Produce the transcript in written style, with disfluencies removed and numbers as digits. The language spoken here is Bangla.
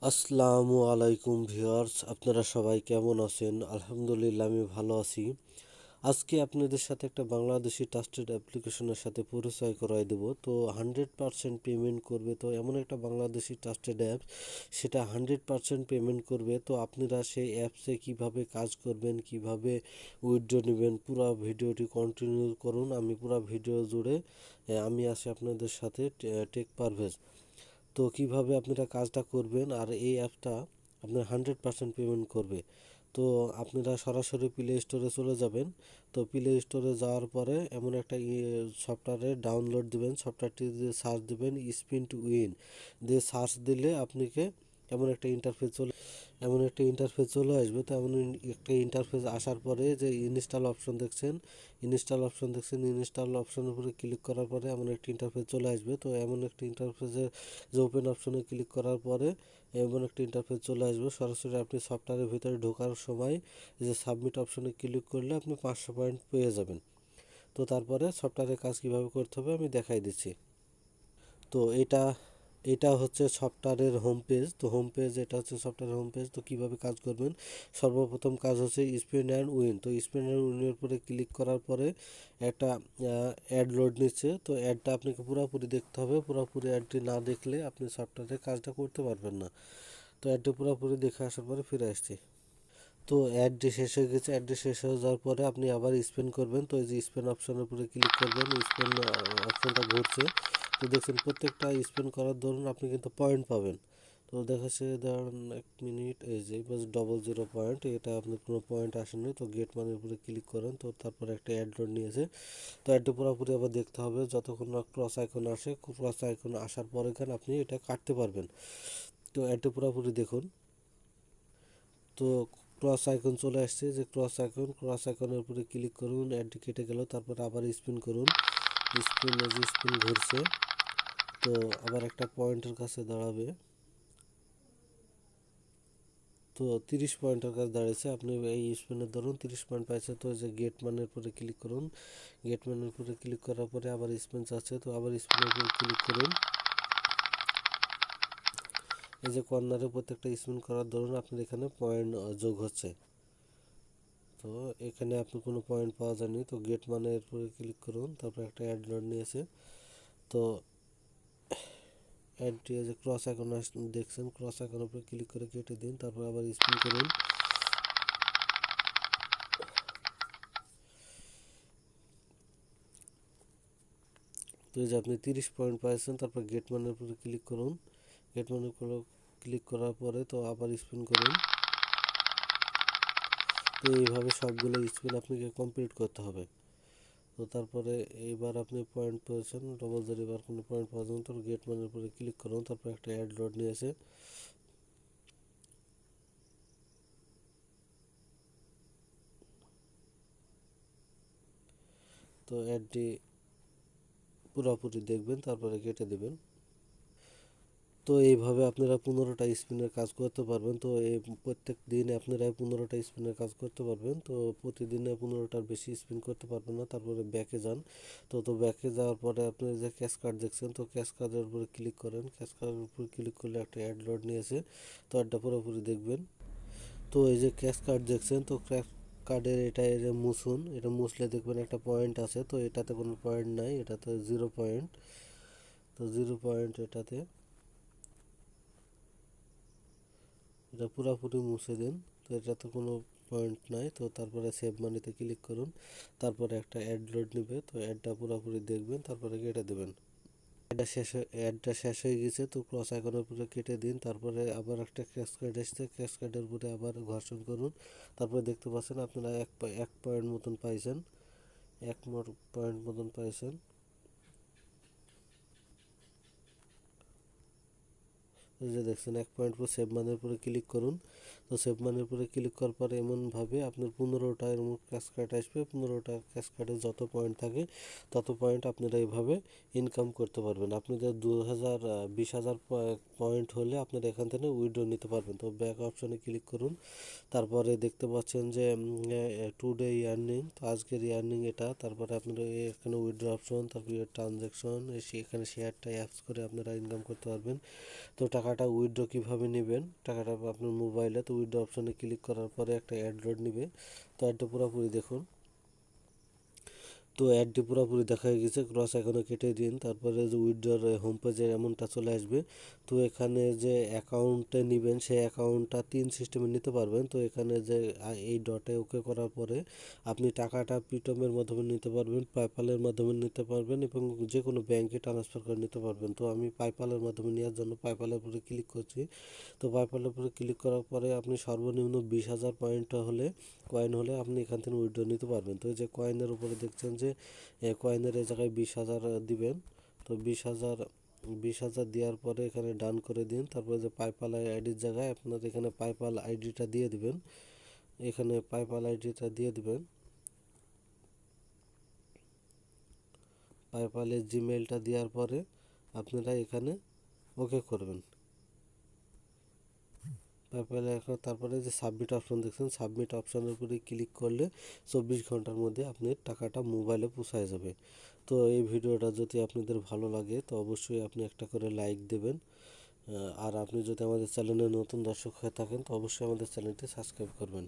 আসসালামু আলাইকুম ভিউয়ার্স, আপনারা সবাই কেমন আছেন? আলহামদুলিল্লাহ আমি ভালো আছি। আজকে আপনাদের সাথে একটা বাংলাদেশি ট্রাস্টেড অ্যাপ্লিকেশনের সাথে পরিচয় করাই দেব। তো 100% পেমেন্ট করবে, তো এমন একটা বাংলাদেশি ট্রাস্টেড অ্যাপ, সেটা 100% পেমেন্ট করবে। তো আপনারা সেই অ্যাপসে কিভাবে কাজ করবেন, কিভাবে উইথড্র নেবেন, পুরো ভিডিওটি কন্টিনিউ করুন। আমি পুরো ভিডিও জুড়ে আমি আছি আপনাদের সাথে, টেক পারভেজ। তো কিভাবে আপনারা কাজটা করবেন আর এই অ্যাপটা আপনার 100% পেমেন্ট করবে। তো আপনারা সরাসরি প্লে স্টোরে চলে যাবেন। তো প্লে স্টোরে যাওয়ার পরে এমন একটা সফটওয়্যারে ডাউনলোড দিবেন, সফটওয়্যারটি দিয়ে সার্চ দিবেন স্পিন টু উইন দিয়ে সার্চ দিলে আপনাকে এমন একটা ইন্টারফেস চলে এমন একটা ইন্টারফেস চলে আসবে। তো এমন একটা ইন্টারফেস আসার পরে যে ইনস্টল অপশনের উপরে ক্লিক করার পরে এমন একটা ইন্টারফেস চলে আসবে। তো এমন একটা ইন্টারফেসের যে ওপেন অপশনে ক্লিক করার পরে এমন একটা ইন্টারফেস চলে আসবে। সরাসরি আপনি সফটওয়্যারের ভিতরে ঢোকার সময় যে সাবমিট অপশনে ক্লিক করলে আপনি 500 পয়েন্ট পেয়ে যাবেন। তো তারপরে সফটওয়্যারের কাজ কীভাবে করতে হবে আমি দেখাই দিচ্ছি। তো এটা হচ্ছে সফটওয়্যারের হোম পেজ। তো হোম পেজ, এটা হচ্ছে সফটওয়্যারের হোম পেজ। তো কীভাবে কাজ করবেন, সর্বপ্রথম কাজ হচ্ছে স্পিন অ্যান্ড উইন। তো স্পিন অ্যান্ড উইনের উপরে ক্লিক করার পরে একটা অ্যাড লোড নিচ্ছে। তো অ্যাডটা আপনাকে পুরোপুরি দেখতে হবে, পুরোপুরি অ্যাডটি না দেখলে আপনি সফটওয়্যারের কাজটা করতে পারবেন না। তো অ্যাডটি পুরোপুরি দেখে আসার পরে ফিরে আসছি। তো অ্যাডটি শেষ হয়ে গেছে। অ্যাডটি শেষ হয়ে যাওয়ার পরে আপনি আবার স্পেন করবেন। তো এই যে স্পেন অপশনের উপরে ক্লিক করবেন, স্পেন অপশনটা ঘুরছে। তো দেখছেন প্রত্যেকটা স্পেন করার দরুন আপনি কিন্তু পয়েন্ট পাবেন। তো দেখাচ্ছে ধরুন 1 মিনিট, এই যে বাস 00 পয়েন্ট, এটা আপনার কোনো পয়েন্ট আসেনি। তো গেট মানের উপরে ক্লিক করেন। তো তারপরে একটা অ্যাড লোড নিয়েছে। তো অ্যাডটি পুরোপুরি আবার দেখতে হবে যতক্ষণ না ক্রস আইকন আসে। ক্রস আইকন আসার পরে এখানে আপনি এটা কাটতে পারবেন। তো অ্যাডটি পুরোপুরি দেখুন। তো ক্রস আইকন চলে আসছে, যে ক্রস আইকনের উপরে ক্লিক করুন, অ্যাডটি কেটে গেল। তারপর আবার স্পিন করুন, স্পিন ঘুরছে। তো আবার একটা পয়েন্টের কাছে দাঁড়াবে। তো 30 পয়েন্টের কাছে দাঁড়িয়েছে। আপনি এই স্পিনের ধরুন 30 পয়েন্ট পাইছে। তো যে গেট মানের উপরে ক্লিক করুন, গেট মানের উপরে ক্লিক করার পরে আবার স্পিন চাচ্ছে। তো আবার স্পিনের উপরে ক্লিক করুন। এই যে কর্নারে প্রত্যেকটা স্পিন করার ধরুন আপনার এখানে পয়েন্ট যোগ হচ্ছে। তো এখানে আপনি কোনো পয়েন্ট পাওয়া যায়নি। তো গেট মানের উপরে ক্লিক করুন, তারপর একটা অ্যাড লোড নিয়েছে। তো অ্যাড দিয়ে যে ক্রস আইকন দেখছেন, ক্রস আইকনের উপরে ক্লিক করে কেটে দিন। তারপর আবার স্পিন করুন। তো এই যে আপনি 30 পয়েন্ট পাইছেন। তারপর গেট মানের উপরে ক্লিক করুন। গেট মানের উপরে ক্লিক করার পরে তো আবার স্পিন করুন। তো এইভাবে সবগুলো স্পিন আপনাকে কমপ্লিট করতে হবে। তো তারপরে এইবার আপনি পয়েন্ট পেয়েছেন, এবার কোনো পয়েন্ট পাওয়া যাবে। তো গেট মানের উপরে ক্লিক করুন। তারপর একটা অ্যাড লোড নিয়েছে। তো অ্যাডটি পুরোপুরি দেখবেন, তারপরে কেটে দেবেন। তো এইভাবে আপনারা 15টা স্পিনের কাজ করতে পারবেন। তো এই প্রত্যেক দিনে আপনারা 15টা স্পিনের কাজ করতে পারবেন। তো প্রতিদিনে 15টার বেশি স্পিন করতে পারবেন না। তারপরে ব্যাকে যান। তো ব্যাকে যাওয়ার পরে আপনি যে ক্যাশ কার্ড দেখছেন, তো ক্যাশ কার্ডের উপরে ক্লিক করেন। ক্যাশ কার্ডের উপরে ক্লিক করলে একটা অ্যাড লোড নিয়েছে। তো অ্যাডটা পুরোপুরি দেখবেন। তো এই যে ক্যাশ কার্ড দেখছেন, তো ক্যাশ কার্ডের এটা মুছুন। এটা মুছলে দেখবেন একটা পয়েন্ট আছে। তো এটাতে কোনো পয়েন্ট নাই, এটাতে 0 পয়েন্ট। তো 0 পয়েন্ট এটাতে, এটা পুরোপুরি মুছে দিন। তো এটাতে কোনো পয়েন্ট নাই। তো তারপরে সেভ মানিতে ক্লিক করুন। তারপরে একটা অ্যাড লোড নেবে। তো অ্যাডটা পুরোপুরি দেখবেন, তারপরে কেটে দেবেন। অ্যাডটা শেষ হয়ে গেছে। তো ক্রস আইকনের উপরে কেটে দিন। তারপরে আবার একটা ক্যাশ কার্ড এসছে, ক্যাশ কার্ডের উপরে আবার ঘর্ষণ করুন। তারপরে দেখতে পাচ্ছেন আপনারা এক পয়েন্ট মতন পাইছেন, পয়েন্ট মতন পাইছেন। এই যে দেখছেন 1 পয়েন্ট পর সেভ মানের উপরে ক্লিক করুন। তো সেভ মানের উপরে ক্লিক করার পরে এমনভাবে আপনার 15টা এরকম ক্যাশ কার্ড আসবে। 15টা ক্যাশ কার্ডে যত পয়েন্ট থাকে তত পয়েন্ট আপনারা এইভাবে ইনকাম করতে পারবেন। আপনাদের 20,000 পয়েন্ট হলে আপনারা এখান থেকে উইথড্র নিতে পারবেন। তো ব্যাক অপশনে ক্লিক করুন। তারপরে দেখতে পাচ্ছেন যে টুডে ইয়ার্নিং, তো আজকের ইয়ার্নিং এটা। তারপরে আপনারা এখানে উইথড্র অপশন, তারপরে ট্রানজ্যাকশন, এখানে শেয়ারটা অ্যাপস করে আপনারা ইনকাম করতে পারবেন। তো টাকা টাকাটা উইথড্র কীভাবে নেবেন, টাকাটা আপনার মোবাইলে, তো উইথড্র অপশানে ক্লিক করার পরে একটা অ্যাড লোড নেবে। তো অ্যাডটা পুরোপুরি দেখুন। তো অ্যাডটি পুরোপুরি দেখা হয়ে গেছে, ক্রস এখনও কেটে দিন। তারপরে যে উইথড্রর হোম পেজে এমনটা চলে আসবে। তো এখানে যে অ্যাকাউন্টে নেবেন সেই অ্যাকাউন্টটা 3 সিস্টেমে নিতে পারবেন। তো এখানে যে এই ডটে ওকে করার পরে আপনি টাকাটা পিটমের মাধ্যমে নিতে পারবেন, পেপ্যালের মাধ্যমে নিতে পারবেন এবং যে কোনো ব্যাংকে ট্রান্সফার করে নিতে পারবেন। তো আমি পেপ্যালের মাধ্যমে নেওয়ার জন্য পেপ্যালের উপরে ক্লিক করছি। তো পেপ্যালের উপরে ক্লিক করার পরে আপনি সর্বনিম্ন 20,000 পয়েন্ট হলে কয়েন হলে আপনি এখান থেকে উইথড্র নিতে পারবেন। তো এই যে কয়েনের উপরে দেখছেন যে কয়েনের এই জায়গায় 20,000 দিবেন। তো 20,000 দেওয়ার পরে এখানে ডান করে দিন। তারপরে যে পেপ্যাল আইডির জায়গায় আপনার এখানে পেপ্যাল আইডিটা দিয়ে দিবেন। এখানে পেপ্যাল আইডিটা দিয়ে দিবেন, পেপ্যালের জিমেইলটা দেওয়ার পরে আপনারা এখানে ওকে করবেন পেপ্যালে। এখন তারপরে যে সাবমিট অপশন দেখছেন, সাবমিট অপশনের উপরে ক্লিক করলে 24 ঘন্টার মধ্যে আপনার টাকাটা মোবাইলে পৌঁছায় যাবে। তো এই ভিডিওটা যদি আপনাদের ভালো লাগে তো অবশ্যই আপনি একটা করে লাইক দেবেন। আর আপনি যদি আমাদের চ্যানেলে নতুন দর্শক হয়ে থাকেন তো অবশ্যই আমাদের চ্যানেলটি সাবস্ক্রাইব করবেন।